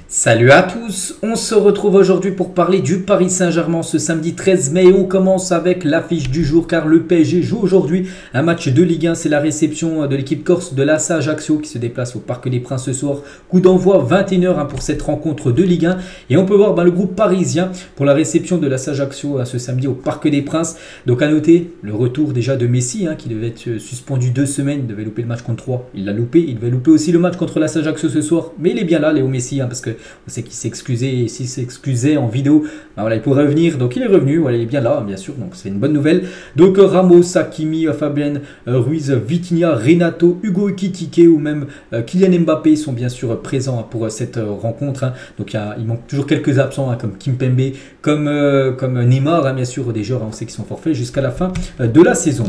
Salut à tous, on se retrouve aujourd'hui pour parler du Paris Saint-Germain ce samedi 13 mai. On commence avec l'affiche du jour car le PSG joue aujourd'hui un match de Ligue 1. C'est la réception de l'équipe corse de l'AS Ajaccio qui se déplace au Parc des Princes ce soir. Coup d'envoi 21h pour cette rencontre de Ligue 1. Et on peut voir le groupe parisien pour la réception de l'AS Ajaccio ce samedi au Parc des Princes. Donc à noter le retour déjà de Messi qui devait être suspendu 2 semaines. Il devait louper le match contre 3, il l'a loupé. Il devait louper aussi le match contre l'AS Ajaccio ce soir. Mais il est bien là Léo Messi parce que on sait qu'il s'excusait, et s'il s'excusait en vidéo, il pourrait revenir. Donc il est revenu, il est bien là, bien sûr. Donc c'est une bonne nouvelle. Donc Ramos, Hakimi, Fabien Ruiz, Vitinha, Renato, Hugo Ekitike ou même Kylian Mbappé sont bien sûr présents pour cette rencontre. Donc il manque toujours quelques absents comme Kimpembe, comme Neymar, bien sûr, des joueurs, on sait qu'ils sont forfaits jusqu'à la fin de la saison.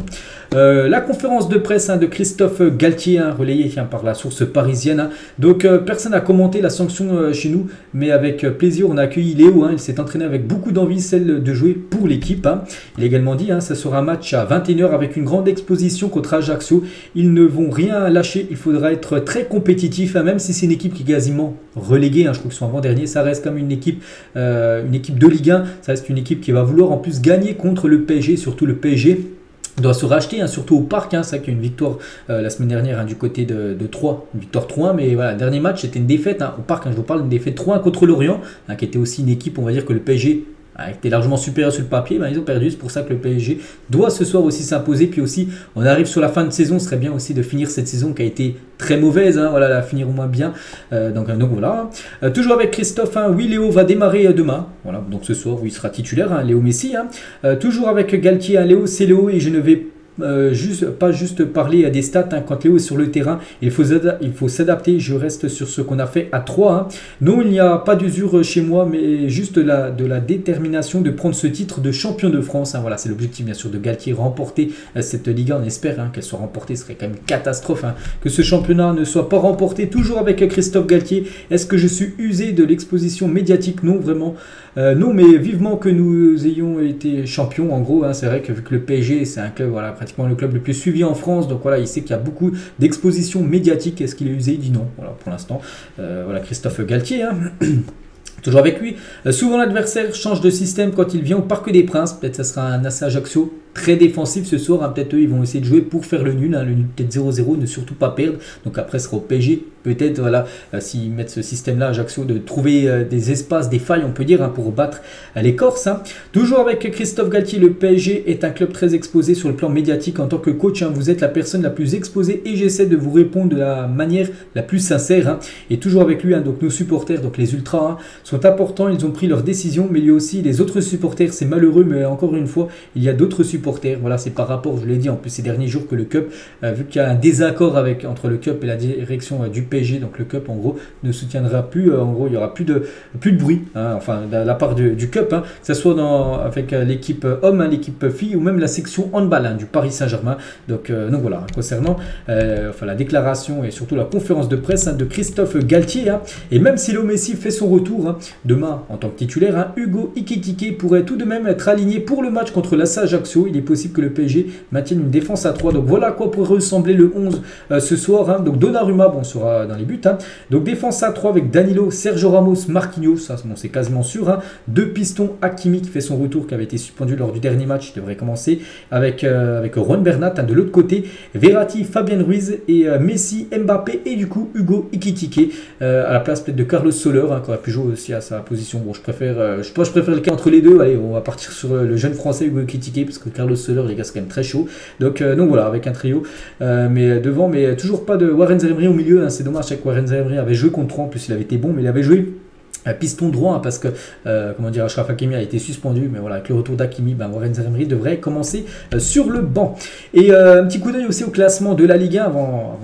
La conférence de presse de Christophe Galtier, relayée par la source parisienne. Donc personne n'a commenté la sanction chez nous, mais avec plaisir on a accueilli Léo. Il s'est entraîné avec beaucoup d'envie, celle de jouer pour l'équipe. Il a également dit ça sera un match à 21h avec une grande exposition contre Ajaccio. Ils ne vont rien lâcher, il faudra être très compétitif, même si c'est une équipe qui est quasiment reléguée. Je crois qu'ils sont avant-dernier, ça reste comme une équipe de Ligue 1. Ça reste une équipe qui va vouloir en plus gagner contre le PSG, surtout le PSG doit se racheter, surtout au Parc. C'est vrai qu'il y a une victoire la semaine dernière du côté de 3, une victoire 3-1, mais voilà, le dernier match c'était une défaite au Parc. Je vous parle d'une défaite 3-1 contre Lorient, qui était aussi une équipe, on va dire que le PSG était largement supérieur sur le papier. Ils ont perdu, c'est pour ça que le PSG doit ce soir aussi s'imposer. Puis aussi, on arrive sur la fin de saison, ce serait bien aussi de finir cette saison qui a été très mauvaise, la finir au moins bien. Donc voilà. Toujours avec Christophe, oui, Léo va démarrer demain. Voilà, donc ce soir, oui, il sera titulaire, Léo Messi. Toujours avec Galtier, Léo, c'est Léo et je ne vais pas juste parler des stats. Quand Léo est sur le terrain, il faut s'adapter. Je reste sur ce qu'on a fait à 3. Non, il n'y a pas d'usure chez moi, mais juste de la détermination de prendre ce titre de champion de France. Voilà, c'est l'objectif bien sûr de Galtier, remporter cette Ligue 1. On espère qu'elle soit remportée, ce serait quand même une catastrophe que ce championnat ne soit pas remporté. Toujours avec Christophe Galtier, est-ce que je suis usé de l'exposition médiatique? Non, vraiment. Non, mais vivement que nous ayons été champions. En gros, c'est vrai que vu que le PSG c'est un club, pratiquement le club le plus suivi en France, donc il sait qu'il y a beaucoup d'exposition médiatique. Est-ce qu'il est usé? Il dit non. Voilà, pour l'instant. Christophe Galtier. Toujours avec lui. Souvent l'adversaire change de système quand il vient au Parc des Princes. Peut-être que ça sera un AS Ajaccio très défensif ce soir. Peut-être eux ils vont essayer de jouer pour faire le nul. Le nul peut-être 0-0, ne surtout pas perdre. Donc après ce sera au PSG. Peut-être s'ils mettent ce système-là Ajaccio de trouver des espaces, des failles on peut dire pour battre les Corses. Toujours avec Christophe Galtier, le PSG est un club très exposé sur le plan médiatique. En tant que coach, vous êtes la personne la plus exposée et j'essaie de vous répondre de la manière la plus sincère. Et toujours avec lui, donc nos supporters, donc les ultras, sont importants. Ils ont pris leur décision, mais il y a aussi les autres supporters. C'est malheureux, mais encore une fois, il y a d'autres supporters. Voilà, c'est par rapport, je l'ai dit en plus ces derniers jours, que le CUP, vu qu'il y a un désaccord entre le CUP et la direction du PSG, donc le CUP en gros ne soutiendra plus. En gros, il n'y aura plus de bruit, de la part du CUP, que ce soit avec l'équipe homme, l'équipe fille ou même la section handball du Paris Saint-Germain. Donc voilà, concernant la déclaration et surtout la conférence de presse de Christophe Galtier. Et même si Léo Messi fait son retour demain en tant que titulaire, Hugo Ekitike pourrait tout de même être aligné pour le match contre l'AS Ajaccio. Il est possible que le PSG maintienne une défense à 3. Donc voilà à quoi pourrait ressembler le 11 ce soir. Donc Donnarumma sera dans les buts. Donc défense à 3 avec Danilo, Sergio Ramos, Marquinhos, ça c'est quasiment sûr. Deux pistons, Hakimi qui fait son retour, qui avait été suspendu lors du dernier match, il devrait commencer avec Juan Bernat. De l'autre côté, Verratti, Fabien Ruiz et Messi, Mbappé et du coup Hugo Ekitike à la place peut-être de Carlos Soler qui aurait pu jouer aussi à sa position. Bon, je préfère le cas entre les deux. Allez, on va partir sur le jeune français Hugo Ekitike parce que Carlos Soler, les gars, c'est quand même très chaud. Donc voilà, avec un trio, mais devant, mais toujours pas de Warren Zaïre au milieu. C'est dommage que Warren Zaïre avait joué contre 3, en plus il avait été bon, mais il avait joué piston droit parce que Achraf Hakimi a été suspendu, mais voilà, avec le retour d'Hakimi, Warren Zaïre devrait commencer sur le banc. Et un petit coup d'œil aussi au classement de la Ligue 1 avant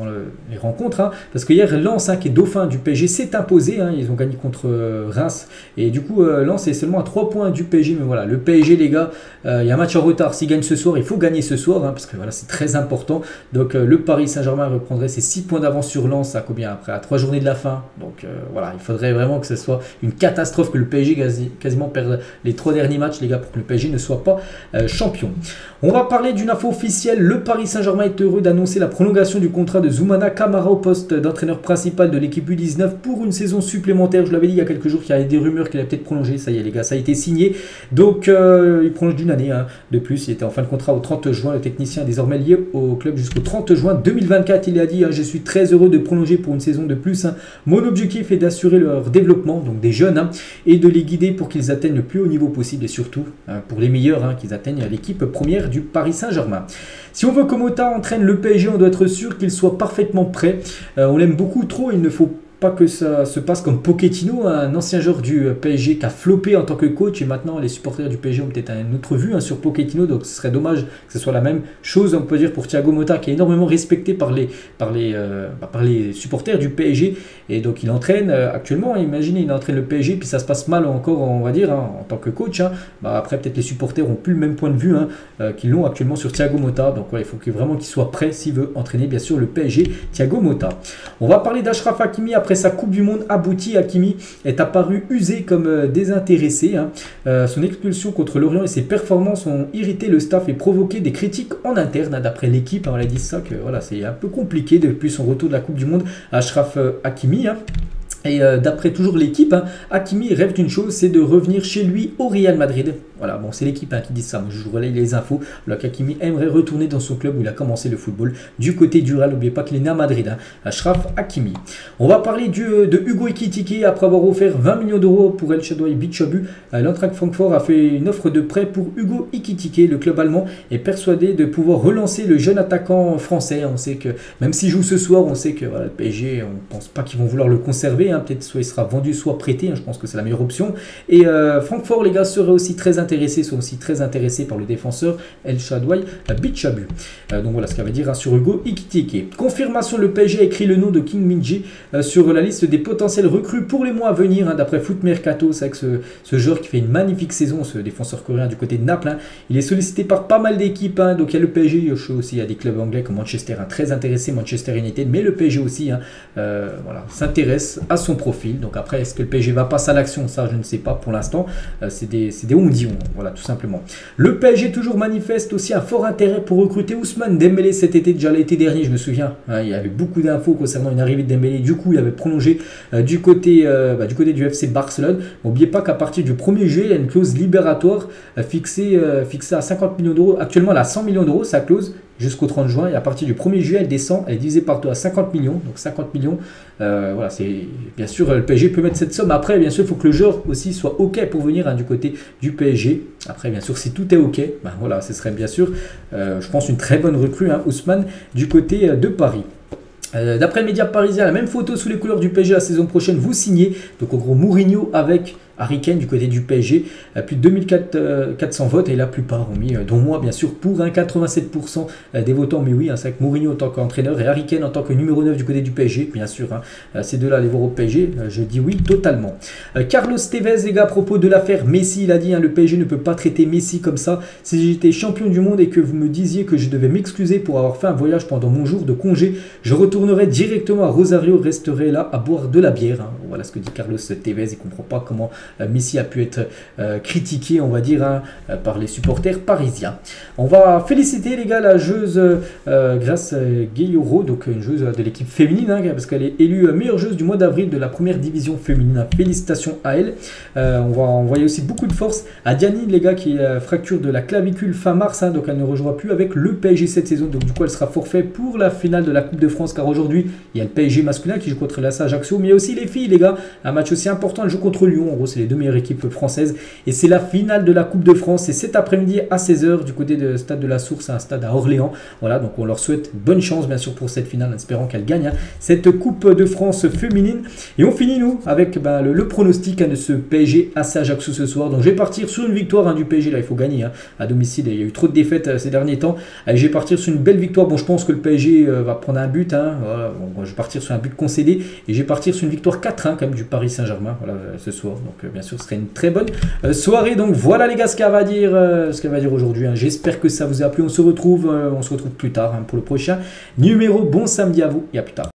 les rencontres, parce que hier Lens, qui est dauphin du PSG, s'est imposé. Ils ont gagné contre Reims et du coup Lens est seulement à 3 points du PSG. Mais voilà, le PSG, les gars, il y a un match en retard. S'il gagne ce soir, il faut gagner ce soir, parce que voilà, c'est très important. Donc le Paris Saint-Germain reprendrait ses 6 points d'avance sur Lens à combien après, à 3 journées de la fin. Donc voilà, il faudrait vraiment que ce soit une catastrophe que le PSG quasiment perde les 3 derniers matchs, les gars, pour que le PSG ne soit pas champion. On va parler d'une info officielle. Le Paris Saint-Germain est heureux d'annoncer la prolongation du contrat de Zoumana Camara au poste d'entraîneur principal de l'équipe U19 pour une saison supplémentaire. Je l'avais dit il y a quelques jours qu'il y avait des rumeurs qu'il allait peut-être prolonger. Ça y est, les gars, ça a été signé. Donc, il prolonge d'une année de plus. Il était en fin de contrat au 30 juin. Le technicien est désormais lié au club jusqu'au 30 juin 2024. Il a dit je suis très heureux de prolonger pour une saison de plus. Mon objectif est d'assurer leur développement, donc des jeunes, et de les guider pour qu'ils atteignent le plus haut niveau possible et surtout pour les meilleurs, qu'ils atteignent l'équipe première du Paris Saint-Germain. Si on veut que Mota entraîne le PSG, on doit être sûr qu'il soit parfaitement prêt. On l'aime beaucoup trop, il ne faut pas que ça se passe comme Pochettino, un ancien joueur du PSG qui a floppé en tant que coach, et maintenant les supporters du PSG ont peut-être une autre vue sur Pochettino, donc ce serait dommage que ce soit la même chose, on peut dire, pour Thiago Motta, qui est énormément respecté par les supporters du PSG, et donc il entraîne actuellement, imaginez, il entraîne le PSG, puis ça se passe mal encore, on va dire, en tant que coach, après peut-être les supporters n'ont plus le même point de vue qu'ils l'ont actuellement sur Thiago Motta, donc il faut vraiment qu'il soit prêt s'il veut entraîner bien sûr le PSG, Thiago Motta. On va parler d'Achraf Hakimi. Après sa Coupe du Monde aboutie, Hakimi est apparu usé comme désintéressé. Son expulsion contre Lorient et ses performances ont irrité le staff et provoqué des critiques en interne. D'après l'équipe, on a dit ça que voilà, c'est un peu compliqué depuis son retour de la Coupe du Monde, Achraf Hakimi. Et d'après toujours l'équipe, Hakimi rêve d'une chose, c'est de revenir chez lui au Real Madrid. Voilà, bon, c'est l'équipe qui dit ça. Moi, je relaye les infos. Alors qu'Hakimi aimerait retourner dans son club où il a commencé le football, du côté du Real. N'oubliez pas qu'il est né à Madrid, Achraf Hakimi. On va parler de Hugo Ekitike. Après avoir offert 20 millions d'euros pour El Shaddai Bichabou, l'Eintracht Francfort a fait une offre de prêt pour Hugo Ekitike. Le club allemand est persuadé de pouvoir relancer le jeune attaquant français. On sait que, même s'il joue ce soir, on sait que voilà, le PSG, on ne pense pas qu'ils vont vouloir le conserver. Peut-être soit il sera vendu, soit prêté. Je pense que c'est la meilleure option. Et Francfort, les gars, sont aussi très intéressés par le défenseur El Shaddai Bichabou. Donc voilà ce qu'elle va dire sur Hugo Ekitike. Confirmation, le PSG a écrit le nom de Kim Min-jae sur la liste des potentiels recrues pour les mois à venir. D'après Foot Mercato, c'est avec ce joueur qui fait une magnifique saison, ce défenseur coréen du côté de Naples. Il est sollicité par pas mal d'équipes. Donc il y a le PSG, aussi il y a des clubs anglais comme Manchester, très intéressé, Manchester United, mais le PSG aussi voilà, s'intéresse à son profil. Donc après, est-ce que le PSG va passer à l'action? Ça, je ne sais pas pour l'instant. C'est des on-dit-on, voilà, tout simplement. Le PSG toujours manifeste aussi un fort intérêt pour recruter Ousmane Dembélé cet été, déjà l'été dernier, je me souviens. Il y avait beaucoup d'infos concernant une arrivée de Dembélé. Du coup, il avait prolongé du côté du FC Barcelone. N'oubliez pas qu'à partir du 1er juillet, il y a une clause libératoire fixée à 50 millions d'euros. Actuellement, elle a 100 millions d'euros, sa clause, jusqu'au 30 juin. Et à partir du 1er juillet, elle descend, elle est divisée par 2 à 50 millions. Donc 50 millions, voilà, c'est bien sûr, le PSG peut mettre cette somme. Après, bien sûr, il faut que le joueur aussi soit OK pour venir du côté du PSG. Après, bien sûr, si tout est OK, voilà, ce serait bien sûr, je pense, une très bonne recrue, Ousmane, du côté de Paris. D'après le média parisien, la même photo sous les couleurs du PSG la saison prochaine, vous signez. Donc, en gros, Mourinho avec Harry Kane du côté du PSG, plus de 2400 votes, et la plupart ont mis, dont moi bien sûr, pour 87% des votants. Mais oui, c'est avec Mourinho en tant qu'entraîneur et Harry Kane en tant que numéro 9 du côté du PSG, bien sûr, ces deux-là aller voir au PSG, je dis oui totalement. Carlos Tevez, les gars, à propos de l'affaire Messi, il a dit le PSG ne peut pas traiter Messi comme ça. Si j'étais champion du monde et que vous me disiez que je devais m'excuser pour avoir fait un voyage pendant mon jour de congé, je retournerais directement à Rosario, resterai là à boire de la bière. Voilà ce que dit Carlos Tevez. Il ne comprend pas comment Messi a pu être critiqué, on va dire, par les supporters parisiens. On va féliciter, les gars, la joueuse Grace Gueyoro, donc une joueuse de l'équipe féminine, parce qu'elle est élue meilleure joueuse du mois d'avril de la première division féminine. Félicitations à elle. On va envoyer aussi beaucoup de force à Diani, les gars, qui a fracture de la clavicule fin mars, donc elle ne rejoindra plus avec le PSG cette saison. Donc du coup, elle sera forfait pour la finale de la Coupe de France, car aujourd'hui, il y a le PSG masculin qui joue contre l'ASA Ajaccio, mais il y a aussi les filles, les gars. Un match aussi important, elle joue contre Lyon. En gros, c'est les deux meilleures équipes françaises. Et c'est la finale de la Coupe de France. C'est cet après-midi à 16 h du côté de Stade de la Source, un stade à Orléans. Voilà, donc on leur souhaite bonne chance, bien sûr, pour cette finale, en espérant qu'elle gagne cette Coupe de France féminine. Et on finit, nous, avec le pronostic de ce PSG AC Ajaccio ce soir. Donc je vais partir sur une victoire du PSG. Là, il faut gagner à domicile. Il y a eu trop de défaites ces derniers temps. Allez, je vais partir sur une belle victoire. Bon, je pense que le PSG va prendre un but. Voilà, bon, je vais partir sur un but concédé. Et je vais partir sur une victoire 4-1 quand même du Paris Saint-Germain, voilà, ce soir. Donc bien sûr, ce serait une très bonne soirée. Donc voilà, les gars, ce qu'elle va dire aujourd'hui. J'espère que ça vous a plu. On se retrouve plus tard pour le prochain numéro. Bon samedi à vous et à plus tard.